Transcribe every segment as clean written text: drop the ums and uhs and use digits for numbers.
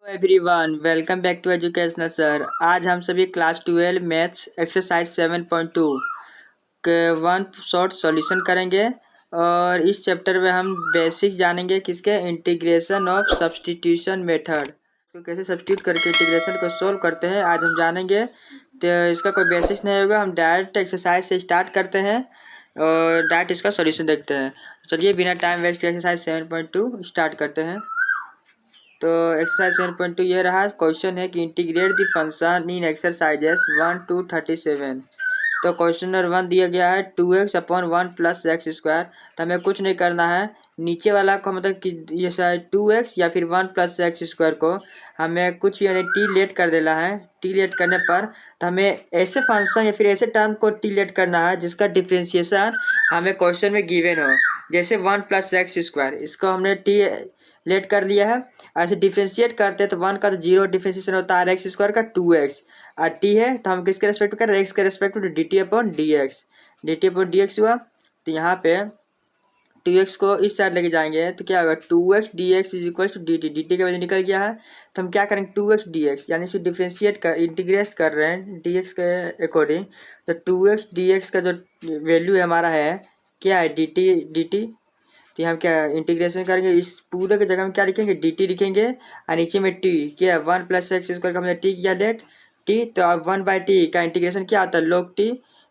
Everyone, welcome back to educational sir. आज हम सभी क्लास 12 मैथ्स एक्सरसाइज 7.2 के वन शॉर्ट सॉल्यूशन करेंगे। और इस चैप्टर में हम बेसिक जानेंगे किसके इंटीग्रेशन ऑफ सब्स्टिट्यूशन मेथड, इसको कैसे सब्स्टिट्यूट करके इंटीग्रेशन को सोल्व करते हैं आज हम जानेंगे। तो इसका कोई बेसिक नहीं होगा, हम डायरेक्ट एक्सरसाइज से स्टार्ट करते हैं और डायरेक्ट इसका सॉल्यूशन देखते हैं। चलिए बिना टाइम वेस्ट एक्सरसाइज 7.2 स्टार्ट करते हैं। तो एक्सरसाइज 7.2 ये रहा। क्वेश्चन है कि integrate the function in exercises 1 to 37। तो क्वेश्चन नंबर 1 दिया गया है 2x upon 1 plus x square. तो हमें कुछ नहीं करना है, नीचे वाला को मतलब कि ये शायद 2x या फिर 1 प्लस एक्स स्क्वायर को हमें कुछ यानी टी लेट कर देना है। टी लेट करने पर तो हमें ऐसे फंक्शन या फिर ऐसे टर्म को टी लेट करना है जिसका डिफ्रेंशिएशन हमें क्वेश्चन में गिवन हो। जैसे 1 प्लस एक्स स्क्वायर, इसको हमने टी लेट कर लिया है। ऐसे डिफ्रेंशिएट करते हैं तो 1 का तो जीरो डिफ्रेंशिएशन होता है एक्स स्क्वायर का 2x, और टी है तो हम किसके रेस्पेक्ट में कर रहे हैं, एक्स के रेस्पेक्ट में, D t upon d x. D t upon d x हुआ। तो यहाँ पे 2x को इस साइड लेके जाएंगे तो क्या होगा, 2x dx is equal to d t. D t का वैल्यू निकल गया है तो हम क्या करेंगे 2x dx, यानी इसे डिफ्रेंशिएट कर इंटीग्रेट कर रहे हैं dx के अकॉर्डिंग। तो 2x dx का जो वैल्यू है हमारा है क्या है, dt। तो हम क्या इंटीग्रेशन करेंगे, इस पूरे की जगह में क्या लिखेंगे, डी टी लिखेंगे और नीचे में टी क्या है 1 प्लस एक्स स्क्वायर का हमने टी किया लेट टी। तो अब 1/t का इंटीग्रेशन क्या आता है, log t।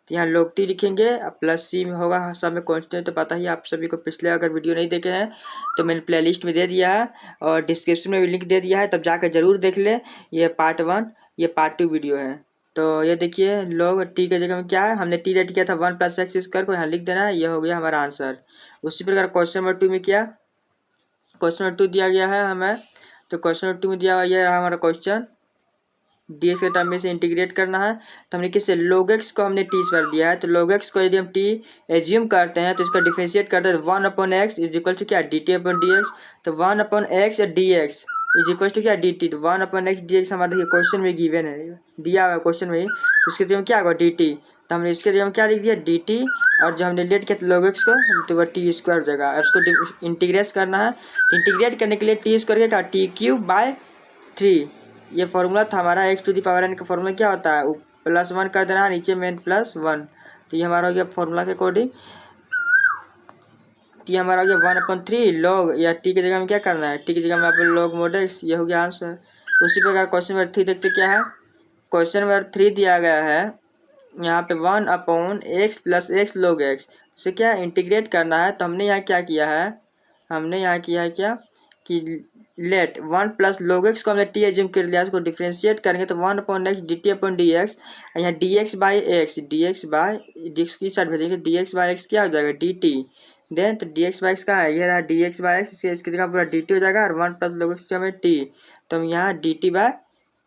तो यहाँ log t लिखेंगे, अब प्लस सी में होगा, सब में कॉन्स्टेंट तो पता ही आप सभी को। पिछले अगर वीडियो नहीं देखे हैं तो मैंने प्लेलिस्ट में दे दिया है और डिस्क्रिप्शन में भी लिंक दे दिया है, तब जाकर जरूर देख ले। ये पार्ट 1, ये पार्ट 2 वीडियो है। तो ये देखिए log t के जगह में क्या है, हमने टी लेट किया था 1 प्लस एक्स स्क्वायर को, यहाँ लिख देना है, ये हो गया हमारा आंसर। उसी प्रकार क्वेश्चन नंबर 2 में क्या, क्वेश्चन नंबर 2 दिया गया है हमें। तो क्वेश्चन नंबर 2 में दिया हुआ ये रहा हमारा क्वेश्चन, ds के टर्म में से इंटीग्रेट करना है। तो हमने किससे log x को हमने t पर दिया है, तो log x को यदि हम t एज्यूम करते हैं तो इसका डिफरेंशिएट करते हैं 1 upon x is equal to क्या, dt अपॉन dx। तो 1 upon x dx is equal to क्या, dt। तो 1 अपॉन एक्स dx हमारा देखिए क्वेश्चन में गिवन है, दिया हुआ है क्वेश्चन में ही। तो इसके जगह क्या होगा dt, तो हमने इसके जगह में क्या लिख दिया dt, और जो हमने लेट किया log x को तो वह टी स्क्वायर हो जाएगा। अब इसको इंटीग्रेट करना है। इंटीग्रेट करने के लिए टी स्क्वायर क्या, टी क्यूब बाय 3। ये फॉर्मूला था हमारा, x to the power n का फॉर्मूला क्या होता है, प्लस 1 कर देना, नीचे में +1। तो ये हमारा हो गया फॉर्मूला के अकॉर्डिंग। तो ये हमारा हो गया 1/3 लॉग, या टी की जगह में क्या करना है, टी की जगह में आप लॉग मोड एक्स, ये हो गया आंसर। उसी प्रकार क्वेश्चन नंबर 3 देखते क्या है। क्वेश्चन नंबर 3 दिया गया है यहाँ पे 1 upon x plus x log x से क्या इंटीग्रेट करना है। तो हमने यहाँ क्या किया है, हमने यहाँ किया है क्या कि लेट 1 प्लस log x को हमने t एज्यूम कर लिया, इसको डिफ्रेंशिएट करेंगे तो 1 upon x D t upon d x. यहाँ dx बाई एक्स, dx की साइड भेजेंगे, dx बाई एक्स क्या हो जाएगा dt। देन तो dx बाई एक्स कहाँ है, ये रहा dx बाई एक्स, इसकी जगह पूरा dt हो जाएगा, और 1 प्लस log x हमें t। तो हम यहाँ dt बाई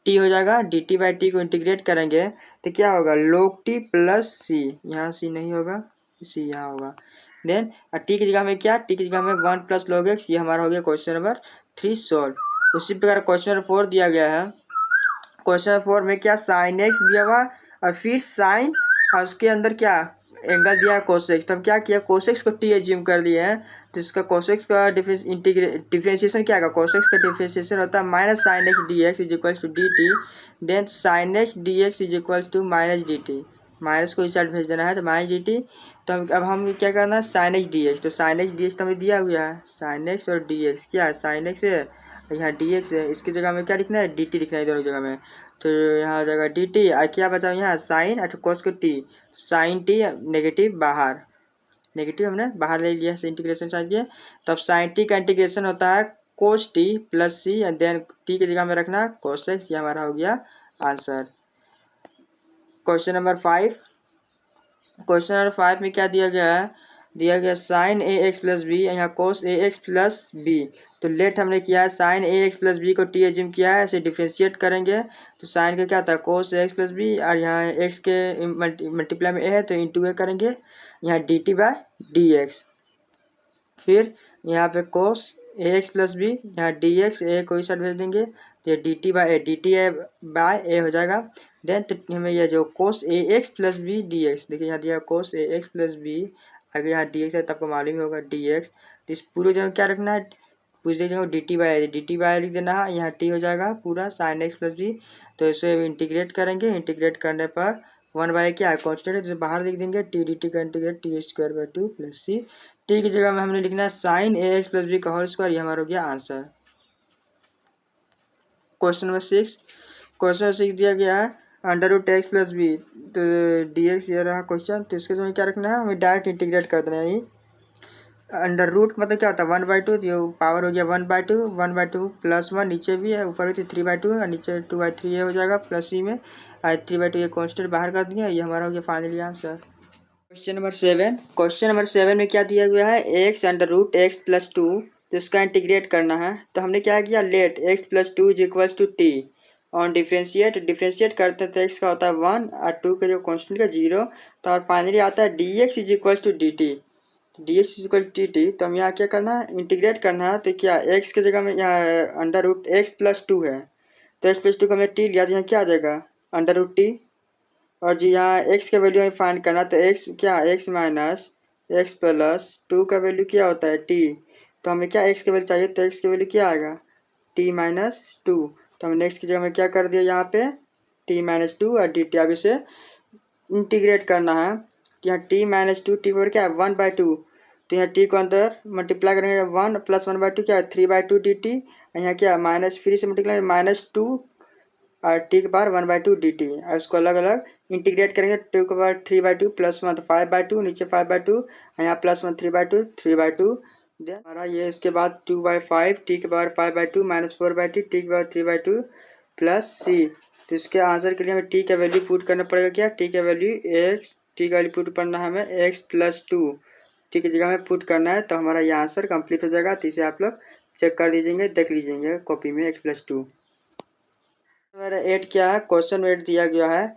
टी हो जाएगा, dt बाई टी को इंटीग्रेट करेंगे तो क्या होगा log t प्लस सी, यहाँ सी नहीं होगा, सी यहाँ होगा। देन टी की जगह में क्या, टी की जगह में 1 प्लस log x, ये हमारा हो गया क्वेश्चन नंबर 3 सॉल्व। उसी प्रकार क्वेश्चन नंबर 4 दिया गया है। क्वेश्चन नंबर 4 में क्या साइन एक्स दिया हुआ और फिर साइन, और उसके अंदर क्या एंगल दिया कोसेक्स। तो हम क्या किया, कोसेक्स को टी एज्यूम कर लिए हैं। तो इसका कोसेक्स का डिफरेंशिएशन क्या होगा, कोसेक्स का डिफरेंशिएशन होता है minus sine x d x is equal to d t. Then sine x d x is equal to minus d t, minus को इस साइड भेज देना है तो माइनस डी टी। तो अब हम क्या करना है, साइन एक्स डी एक्स। तो साइन एक्स डी एक्स तो हमें दिया हुआ है, साइन एक्स और डी एक्स क्या है, साइन एक्स है यहाँ डी एक्स है, इसकी जगह में क्या लिखना है, डी टी लिखना है दोनों जगह में। तो यहाँ हो जाएगा डी टी, और क्या बचा यहाँ साइन और कोस को टी, साइन टी नेगेटिव बाहर, नेगेटिव हमने बाहर ले लिया इंटीग्रेशन साइन किया। तब साइन टी का इंटीग्रेशन होता है cos t plus c, and then t की जगह में रखना कोस एक्स, ये हमारा हो गया answer. Question number 5, question number 5 में क्या दिया गया है, दिया गया sign a x plus b, यहाँ कोस ए एक्स प्लस बी। तो लेट हमने किया है sine a x plus B को टी एज्यूम किया है, ऐसे डिफ्रेंशिएट करेंगे तो साइन का क्या था कोस ए एक्स प्लस बी, और यहाँ एक्स के मल्टीप्लाई में ए है तो इंटू ए करेंगे, यहाँ d t by d x. फिर यहाँ पे cos a x plus b, यहाँ डी एक्स ए को इस साइड भेज देंगे तो d t by a, d t a by a हो जाएगा। देन तो हमें यह जो cos a x plus b d x, देखिए यहाँ दिया cos a x plus b, आगे यहाँ डी एक्स है तो आपको मालूम ही होगा डी एक्स। तो इस पूरे जगह क्या रखना है, पूछ दीजिएगा डी टी बाई लिख देना है, यहाँ टी हो जाएगा पूरा साइन एक्स प्लस बी। तो इसे इंटीग्रेट करेंगे, इंटीग्रेट करने पर 1 बाई क्या है कॉन्स्टेंट है, तो बाहर लिख देंगे टी डी टी का integrate t square by 2 plus c. T की जगह में हमने लिखना है sine a x plus b का होल स्क्वायर, ये हमारा हो गया answer. Question number 6, question number 6 दिया गया है under root x plus b, तो डी एक्स ये रहा क्वेश्चन। तो इसके समय क्या रखना है, हमें डायरेक्ट इंटीग्रेट कर देना है। अंडर रूट मतलब क्या होता है 1/2, तो पावर हो गया 1/2, 1/2 प्लस 1 नीचे भी है, ऊपर भी 3/2 और नीचे 2/3 ये हो जाएगा प्लस सी में 3/2 ये कॉन्स्टेंट बाहर कर दिया, ये हमारा हो गया finally answer. Question number 7, question number 7 में क्या दिया गया है x under root x plus 2, तो इसका इंटीग्रेट करना है। तो हमने क्या किया let x plus 2 is equals to t on differentiate करते हैं तो एक्स का होता है 1 और 2 का जो कॉन्स्टेंट का 0, तो और फाइनली आता है d x is equals to d t, d x is equal t t. तो हम यहाँ क्या करना है इंटीग्रेट करना है। तो क्या एक्स की जगह में यहाँ अंडर रूट एक्स प्लस 2 है, तो एक्स प्लस 2 का हमने टी लिया, तो यहाँ क्या आ जाएगा अंडर रूट टी, और जी यहाँ एक्स का वैल्यू हमें फाइंड करना, तो एक्स क्या एक्स माइनस एक्स प्लस 2 का वैल्यू क्या होता है टी, तो हमें क्या एक्स का वैल्यू चाहिए, तो एक्स का वैल्यू क्या आएगा टी माइनस 2। तो हमने एक्स की जगह में क्या कर दिया यहाँ पे टी माइनस 2 और डी टी। अब इसे इंटीग्रेट करना है, यहाँ टी माइनस 2 टी पर क्या है 1/2, तो यहाँ टी को अंदर मल्टीप्लाई करेंगे 1 प्लस 1/2 क्या है 3/2 डी टी, यहाँ क्या माइनस फिर से मल्टीप्लाई -2 और टी के पावर 1/2 डी टी। और इसको अलग अलग इंटीग्रेट करेंगे, 2 के पावर 3/2 प्लस 1 तो 5/2 नीचे 5/2 यहाँ प्लस 1 3/2 देन हमारा ये इसके बाद 2/5 टी के पावर 5/2 माइनस 4/2 टी के पावर 3/2 प्लस सी। तो इसके आंसर के लिए हमें टी का वैल्यू पुट करना पड़ेगा, क्या टी का वैल्यू एक्स, टी का वैल्यू पुट करना है हमें एक्स प्लस 2 टी की जगह में पुट करना है, तो हमारा ये आंसर कंप्लीट हो जाएगा। तो इसे आप लोग चेक कर लीजिएंगे, देख लीजिएंगे कॉपी में एक्स प्लस 2। नंबर 8 क्या है, क्वेश्चन 8 दिया गया है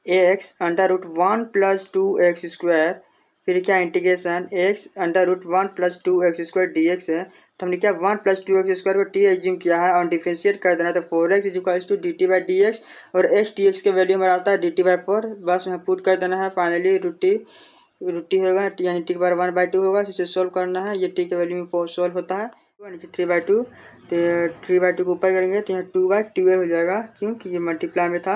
x under root 1 plus 2 x square, फिर क्या integration x under root 1 plus 2 x square d x है। तो हमने क्या 1 प्लस 2 एक्स स्क्वायर को टी एज्यूम किया है और डिफ्रेंशिएट कर देना, तो 4x is equals to d t by d x, और एक्स डी एक्स के वैल्यू हमारा आता है डी टी बाई 4, बस यहाँ पुट कर देना है। फाइनली रूटी होगा यानी टी के बार 1/2 होगा, इसे सोल्व करना है, ये टी के वैल्यू में सोल्व होता है नीचे 3/2, तो 3/2 को ऊपर करेंगे तो यहाँ 2/12 हो जाएगा, क्योंकि ये मल्टीप्लाई में था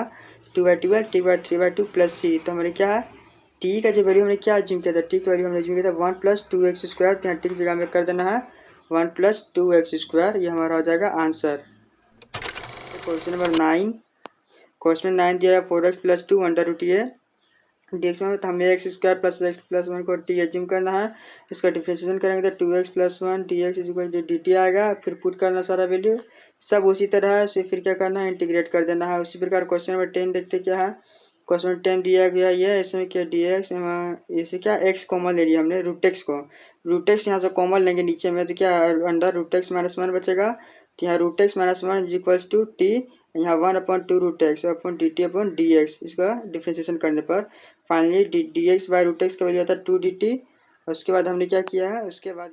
2/12 टी बाई 3/2 प्लस सी। तो हमारे क्या है टी का जो वैल्यू हमने क्या जिम किया था, टी का वैल्यू हमने जिम किया था 1 प्लस 2 एक्स स्क्वायर, तो यहाँ टी की जगह में कर देना है 1 प्लस 2 एक्स स्क्वायर, ये हमारा हो जाएगा आंसर। क्वेश्चन नंबर 9, क्वेश्चन 9 दिया है 4x प्लस 2 अंडर रूट ये डी एक्स में, तो हमें x square plus x plus 1 को टी एज्यूम करना है, इसका डिफ्रेंशिएशन करेंगे तो 2x plus 1 d x equal to d t आएगा, फिर पुट करना सारा वैल्यू सब उसी तरह है, फिर क्या करना है इंटीग्रेट कर देना है। उसी प्रकार क्वेश्चन नंबर 10 देखते क्या है, क्वेश्चन नंबर 10 दिया गया ये इसमें क्या डी एक्स, इसे क्या एक्स कॉमन ले लिया हमने रूट एक्स को, रूट एक्स यहाँ से कॉमन लेंगे नीचे में, तो क्या अंडर रूट एक्स माइनस 1 बचेगा, तो यहाँ root x minus 1 is equals to t, यहाँ 1/2 root x upon d t upon d x, इसका डिफ्रेंशिएशन करने पर finally d x by root x का वैल्यू आता है 2 डी टी। उसके बाद हमने क्या किया है, उसके बाद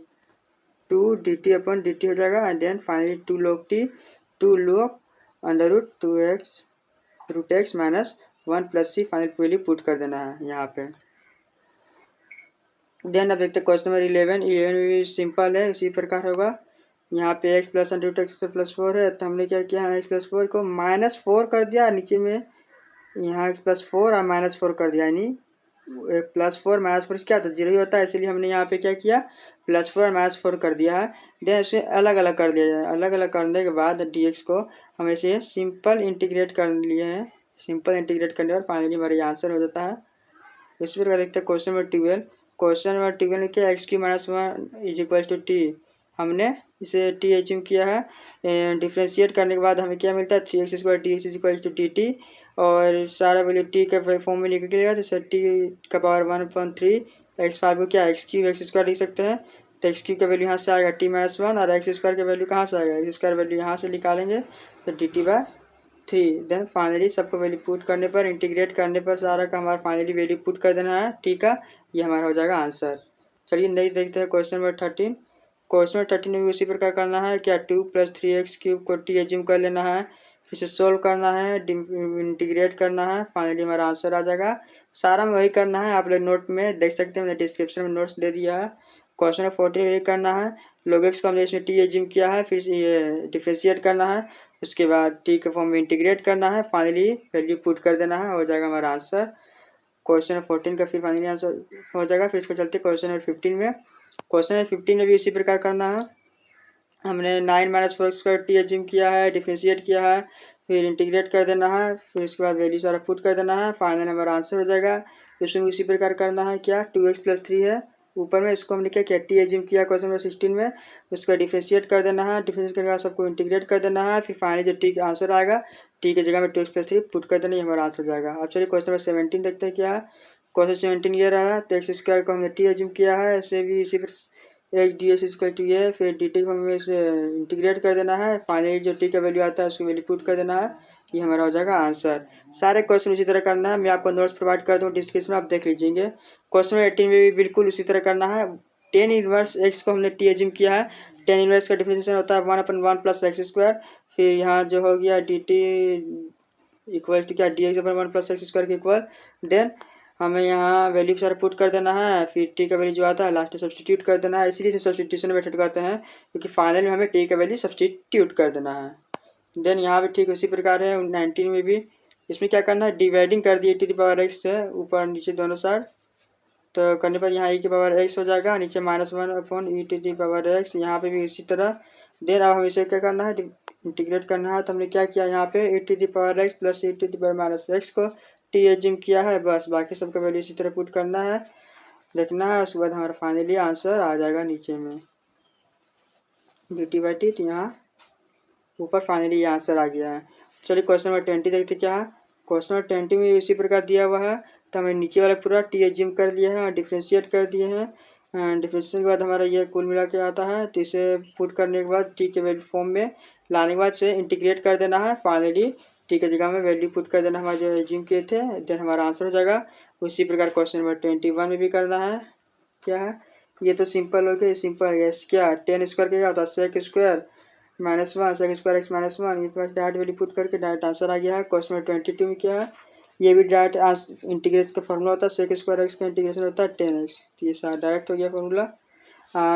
2 d t upon d t हो जाएगा, and then finally 2 log t 2 log under root 2x root x minus 1 plus c, final value put कर देना है यहाँ पे। देन अब देखते क्वेश्चन नंबर 11 में भी सिंपल है, उसी प्रकार होगा। यहाँ पे x plus root x plus 4 है, तो हमने क्या किया x प्लस 4 को -4 कर दिया, नीचे में यहाँ x प्लस 4 और -4 कर दिया, यानी +4 -4 क्या होता है 0 ही होता है, इसलिए हमने यहाँ पे क्या किया +4 -4 कर दिया है। देन इसे अलग अलग कर दिया जाए, अलग अलग करने के बाद dx को हम इसे सिंपल इंटीग्रेट कर लिए हैं, सिंपल इंटीग्रेट करने पर फाइनली हमारा आंसर हो जाता है। इसी प्रकार देखते हैं क्वेश्चन नंबर 12, क्वेश्चन नंबर 12 में क्या x³ -1 is equal to T, हमने इसे टी एज्यूम किया है, डिफ्रेंशिएट करने के बाद हमें क्या मिलता है 3x² d x is equal to d t, और सारा वैल्यू टी के फॉर्म में निकलेगा, तो सर टी का पावर 1/3 x5 को क्या x³ x² लिख सकते हैं, तो x³ का वैल्यू यहाँ से आएगा t-1 और x² का वैल्यू कहाँ से आएगा, x² वैल्यू यहाँ से निकालेंगे तो dt/3। देन फाइनली सबको वैल्यू पुट करने पर इंटीग्रेट करने पर सारा का हमारा फाइनली वैल्यू पुट कर देना है टी का, ये हमारा हो जाएगा आंसर। चलिए नहीं देखते हैं क्वेश्चन नंबर 13, क्वेश्चन नंबर 13 में भी उसी प्रकार करना है, क्या 2 + 3x³ को टी एज्यूम कर लेना है, फिर से सोल्व करना है, इंटीग्रेट करना है, फाइनली हमारा आंसर आ जाएगा। सारा में वही करना है, आप लोग नोट में देख सकते हैं, मैंने डिस्क्रिप्शन में नोट्स दे दिया है। क्वेश्चन नंबर 14 वही करना है, log x को हमने इसमें t एज्यूम किया है, फिर ये डिफ्रेंशिएट करना है, उसके बाद t के फॉर्म में इंटीग्रेट करना है, फाइनली वैल्यू पुट कर देना है, हो जाएगा हमारा आंसर। क्वेश्चन नंबर 14 का फिर फाइनली आंसर हो जाएगा। फिर इसको चलते क्वेश्चन नंबर 15 में। क्वेश्चन नंबर 15 में भी इसी प्रकार करना है। हमने 9 - 4x² t एज्यूम किया है, डिफ्रेंशिएट किया है, फिर इंटीग्रेट कर देना है, फिर उसके बाद वैल्यू सारा पुट कर देना है, फाइनल हमारा आंसर हो जाएगा। इसमें उसी प्रकार करना है, क्या 2x + 3 है ऊपर में, इसको हमने क्या किया t एज्यूम किया क्वेश्चन नंबर 16 में, उसका डिफ्रेंशिएट कर देना है, डिफ्रेंशिएट करने के बाद सबको इंटीग्रेट कर देना है, फिर फाइनली जो t का आंसर आएगा t की जगह में 2x + 3 पुट कर देना, ये हमारा आंसर हो जाएगा। अब चलिए क्वेश्चन नंबर 17 देखते हैं क्या है। क्वेश्चन 17 ये रहा, तो x² को हमने t एज्यूम किया है, ऐसे भी इसी एक ds = ये, फिर dt को हमें इसे इंटीग्रेट कर देना है, फाइनली जो t का वैल्यू आता है उसको वैल्यू पुट कर देना है, ये हमारा हो जाएगा आंसर। सारे क्वेश्चन उसी तरह करना है, मैं आपको नोट्स प्रोवाइड कर दूँ डिस्क्रिप्शन में, आप देख लीजिएंगे। क्वेश्चन 18 में भी बिल्कुल उसी तरह करना है। tan इनवर्स x को हमने t एज्यूम किया है, tan इनवर्स का डिफरेंशिएशन होता है 1/1 + x², फिर यहाँ जो हो गया dt इक्वल टू क्या dx/1 + x² के इक्वल, देन हमें यहाँ वैल्यू सारा पुट कर देना है, फिर t का वैल्यू जो आता है लास्ट में सब्सटीट्यूट कर देना है, इसीलिए सब्सटीट्यूशन मेथड कहते हैं, क्योंकि फाइनल में हमें t का वैल्यू सब्सटीट्यूट कर देना है। देन यहाँ भी ठीक उसी प्रकार है 19 में भी, इसमें क्या करना है, डिवाइडिंग कर दिए e⁻x से ऊपर नीचे दोनों साइड, तो करने पर यहाँ e⁻x हो जाएगा, नीचे -1/e⁻x, यहाँ पे भी इसी तरह। देन अब हमें इसे क्या करना है, इंटीग्रेट करना है, तो हमने क्या किया यहाँ पे e⁻x + e⁻x को t एज्यूम किया है, बस बाकी सबका वैल्यू इसी तरह पुट करना है, देखना है, उसके बाद हमारा फाइनली आंसर आ जाएगा नीचे में dt/t, तो यहाँ ऊपर फाइनली ये आंसर आ गया है। चलिए क्वेश्चन नंबर 20 देखते क्या है। क्वेश्चन नंबर 20 में इसी प्रकार दिया हुआ है, तो हमने नीचे वाला पूरा t एज्यूम कर लिया है और डिफ्रेंशिएट कर दिए हैं। डिफ्रेंशिएशन के बाद हमारा ये कुल मिला के आता है, तो इसे पुट करने के बाद t के वैल्यू फॉर्म में लाने के बाद से इंटीग्रेट कर देना है, फाइनली t की जगह में वैल्यू पुट कर देना, हमारा जो एज्यूम किए थे, देन हमारा आंसर हो जाएगा। उसी प्रकार क्वेश्चन नंबर 21 में भी करना है। क्या है, ये तो सिंपल हो गया, सिंपल है क्या, 10² क्या होता है sec² -1 sec² x -1, ये पास डायरेक्ट वैल्यू पुट करके डायरेक्ट आंसर आ गया है। क्वेश्चन नंबर 22 में क्या है, ये भी डायरेक्ट इंटीग्रेशन का फॉर्मूला होता है, sec² x का इंटीग्रेशन होता है 10x, ये सारा डायरेक्ट हो गया फॉर्मूला।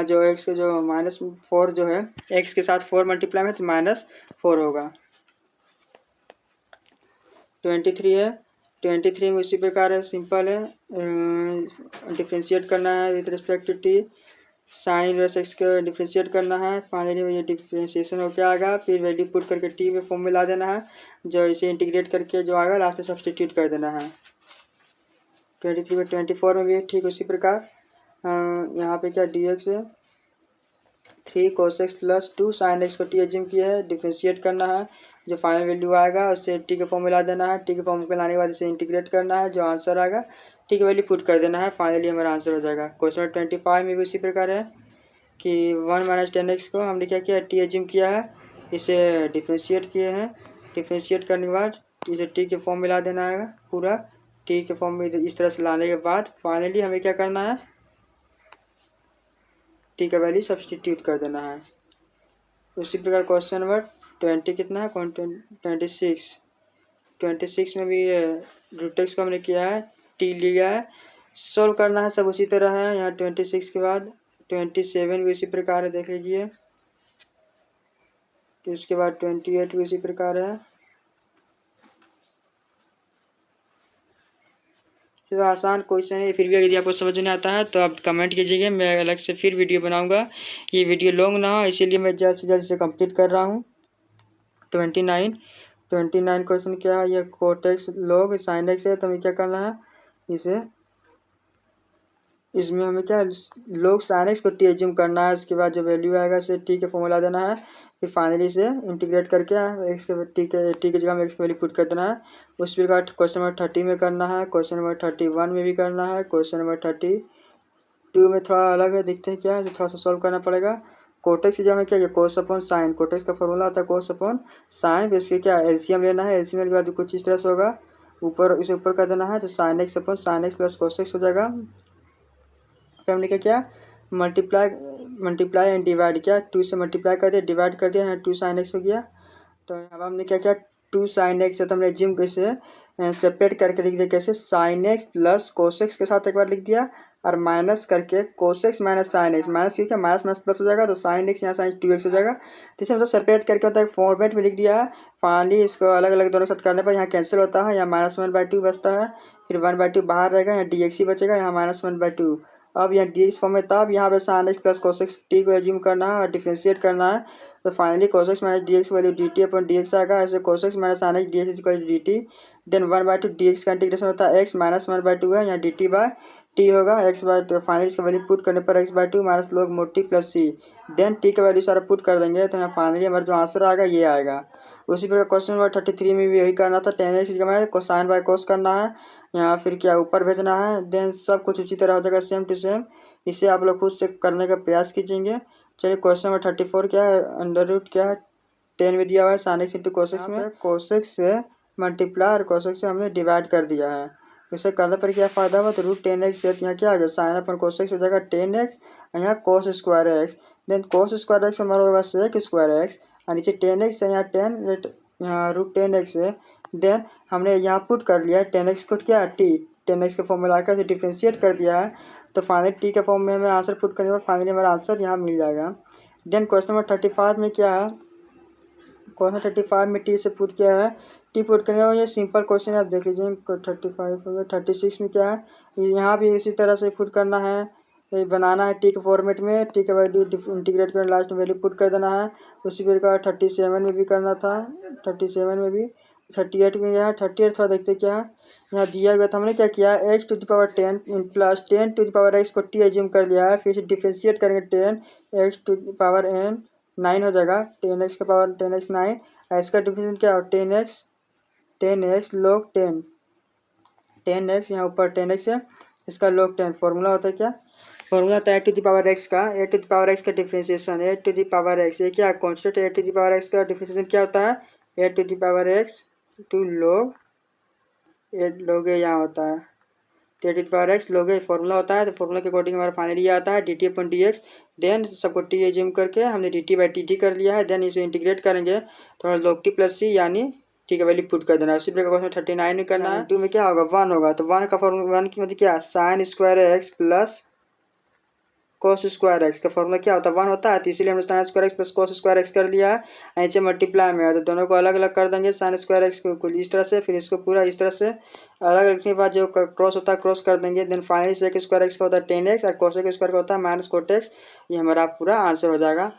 जो x के जो -4 जो है, x के साथ 4 मल्टीप्लाई में तो -4 होगा। 23 है, 23 में उसी प्रकार है, सिंपल है, डिफ्रेंशिएट करना है with respect to t, sine inverse x को डिफ्रेंशिएट करना है, फाइनली ये डिफ्रेंशिएशन होकर आएगा, फिर वैल्यू पुट करके t में फॉर्म में ला देना है, जो इसे इंटीग्रेट करके जो आएगा लास्ट में सब्सटीट्यूट कर देना है। 23 में 24 में भी ठीक उसी प्रकार, यहाँ पे क्या dx है 3 cos x + 2 sin x को t एज्यूम किया है, डिफ्रेंशिएट करना है, जो फाइनल वैल्यू आएगा उससे t के फॉर्म में ला देना है, t के फॉर्म में लाने के बाद इसे इंटीग्रेट करना है, जो आंसर आएगा t की वैल्यू पुट कर देना है, फाइनली हमारा आंसर हो जाएगा। क्वेश्चन 25 में भी उसी प्रकार है कि 1 - 10x को हमने क्या किया, t एज्यूम किया है, इसे डिफ्रेंशिएट किए हैं, डिफ्रेंशिएट करने के बाद इसे t के फॉर्म में ला देना है, पूरा t के फॉर्म में इस तरह से लाने के बाद फाइनली हमें क्या करना है, t का वैल्यू सब्सटीट्यूट कर देना है। उसी प्रकार क्वेश्चन नंबर 20 कितना है, 26 में भी रूट को हमने किया है, t लिया है, सॉल्व करना है, सब उसी तरह है। यहाँ 26 के बाद 27 भी इसी प्रकार है, देख लीजिए, तो उसके बाद 28 भी इसी प्रकार है। तो आसान क्वेश्चन है, फिर भी यदि आपको समझ नहीं आता है तो आप कमेंट कीजिएगा, मैं अलग से फिर वीडियो बनाऊंगा, ये वीडियो लॉन्ग ना हो इसीलिए मैं जल्द से जल्द इसे कंप्लीट कर रहा हूँ। 29 क्वेश्चन क्या है, ये cot x log sin x है, तो हमें क्या करना है, इसमें हमें क्या log sin x को t एज्यूम करना है, उसके बाद जो वैल्यू आएगा इसे t के फॉर्मूला देना है, फिर फाइनली इसे इंटीग्रेट करके x के t के जगह में x की वैल्यू पुट कर देना है। उस प्रकार क्वेश्चन नंबर 30 में करना है, क्वेश्चन नंबर 31 में भी करना है, क्वेश्चन नंबर 32 में थोड़ा अलग है, देखते हैं क्या है, थोड़ा सा सॉल्व करना पड़ेगा। cot x की जगह में क्या cos upon sine, cot x का फॉर्मूला होता है cos अपॉन साइन, इसके क्या एलसीएम लेना है, एलसीएम के बाद कुछ इस तरह से होगा, ऊपर इसे ऊपर कर देना है, तो sin x upon sin x + cos x हो जाएगा। फिर हमने क्या किया, मल्टीप्लाई एंड डिवाइड किया, 2 से मल्टीप्लाई कर दिया, डिवाइड कर दिया, यहाँ 2 sin x हो गया। तो अब हमने क्या किया, 2 sin x है, तो हमने एज्यूम कैसे सेपरेट करके लिख दिया, कैसे sin x + cos x के साथ एक बार लिख दिया, और माइनस करके cos x minus sine x, minus क्योंकि माइनस माइनस प्लस हो जाएगा तो साइन एक्स यहाँ साइन 2x हो जाएगा। तो इसे मतलब सेपरेट करके होता है, फॉर्मेट में लिख दिया है। फाइनली इसको अलग अलग दोनों साथ करने पर यहाँ कैंसिल होता है, यहाँ -1/2 बचता है, फिर 1/2 बाहर रहेगा, यहाँ dx ही बचेगा, यहाँ -1/2। अब यहाँ dx फॉर्म में, तब यहाँ पे sine x plus cos x t को एज्यूम करना है और डिफ्रेंशिएट करना है। तो finally cos x minus dx value dt upon dx आएगा। ऐसे cos x minus sine x dx equal to dt। Then 1/2 dx का इंटीग्रेशन होता है x -1/2 है, यहाँ dt बाय टी होगा x/2। फाइनली इसका वैल्यू पुट करने पर x/2 minus log mod t plus c. Then t का वैल्यू सारा पुट कर देंगे तो यहाँ फाइनली हमारा जो आंसर आएगा ये आएगा। उसी प्रकार क्वेश्चन नंबर 33 में भी यही करना था, tan x की जगह कोसाइन बाय कोस करना है, यहाँ फिर क्या ऊपर भेजना है। देन सब कुछ उसी तरह हो जाएगा, सेम टू सेम। इसे आप लोग खुद से करने का प्रयास कीजिएंगे। चलिए क्वेश्चन नंबर 34 क्या है, अंडर रूट क्या है 10 में दिया हुआ है, sine x into cos x में कोस एक्स से मल्टीप्लाई और कोस एक्स से हमने डिवाइड कर दिया है। इसे करने पर क्या फ़ायदा हुआ, तो रूट 10x है, यहाँ क्या आ गया साइन अपन कोस एक्स हो जाएगा 10x और यहाँ cos square x. Then cos square x हमारा होगा सेक स्क्वायर एक्स और नीचे 10x है, यहाँ 10 यहाँ रूट 10x है। देन हमने यहाँ पुट कर लिया है 10x को क्या t 10x के फॉर्म में लाकर इसे डिफ्रेंशिएट कर दिया है। तो फाइनली t के फॉर्म में हमें आंसर पुट करने पर फाइनली हमारा आंसर यहाँ मिल जाएगा। देन क्वेश्चन नंबर 35 में क्या है, क्वेश्चन 35 में टी से पुट किया है, टी पुट करने का ये सिंपल क्वेश्चन है, आप देख लीजिए 35 हो गया। 36 में क्या है, यहाँ भी इसी तरह से पुट करना है, ये बनाना है टी के फॉर्मेट में, टी का वैल्यू इंटीग्रेट कर लास्ट में वैल्यू पुट कर देना है। उसी प्रकार 37 में भी करना था, 37 में भी, 38 में यहाँ 38 थोड़ा देखते क्या है, यहाँ दिया गया था हमने क्या किया x to the power 10 plus 10 to the power x को t एज्यूम कर लिया है, फिर से डिफ्रेंशिएट करेंगे 10 x to the power n 9 हो जाएगा, 10x का पावर 10x 9। इसका डिफरेंशिएट क्या हो 10x log 10x यहाँ ऊपर 10x है, इसका log 10 फॉर्मूला होता है क्या, फॉर्मूला होता है a to the power x का, a to the power x का differentiation a to the power x, ये क्या constant a to the power x का डिफरेंशिएशन क्या होता है a to the power x to log a यहाँ होता है, a to the power x log a formula होता है। तो फॉर्मूला के अकॉर्डिंग हमारा फाइनली ये आता है dt अपन dx। देन सबको t एज्यूम करके हमने dt बाई dt कर लिया है। देन इसे इंटीग्रेट करेंगे तो log t प्लस सी यानी t का वैल्यू पुट कर देना है। उसी प्रकार क्वेश्चन 39 में करना है, 2 में क्या होगा 1 होगा, तो 1 का फॉर्मूला 1 की मतलब क्या sine square x plus cos square x का फॉर्मूला क्या होता है 1 होता है, तो इसीलिए हमने sine square x plus cos square x कर लिया है। नीचे मल्टीप्लाई में है तो दोनों को अलग अलग कर देंगे, साइन स्क्वायर एक्स को इस तरह से, फिर इसको पूरा इस तरह से अलग रखने के बाद जो क्रॉस होता है क्रॉस कर देंगे। Then finally sec square x का होता है 10x और कोसेक स्क्वायर का होता है माइनस कोट एक्स। ये हमारा पूरा आंसर हो जाएगा।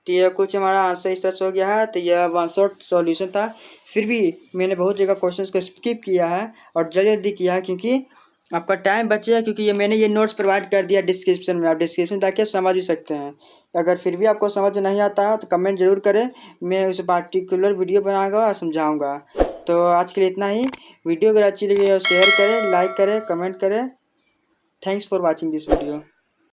तो ये कुछ हमारा आंसर इस तरह से हो गया है। तो यह वन शॉट सॉल्यूशन था, फिर भी मैंने बहुत जगह क्वेश्चन को स्किप किया है और जल्दी जल्दी किया है क्योंकि आपका टाइम बचेगा, क्योंकि मैंने ये नोट्स प्रोवाइड कर दिया डिस्क्रिप्शन में, आप डिस्क्रिप्शन जाके समझ भी सकते हैं। अगर फिर भी आपको समझ नहीं आता है तो कमेंट जरूर करें, मैं उस पार्टिकुलर वीडियो बनाऊंगा और समझाऊंगा। तो आज के लिए इतना ही। वीडियो अगर अच्छी लगी तो शेयर करें, लाइक करें, कमेंट करें। Thanks for watching this video.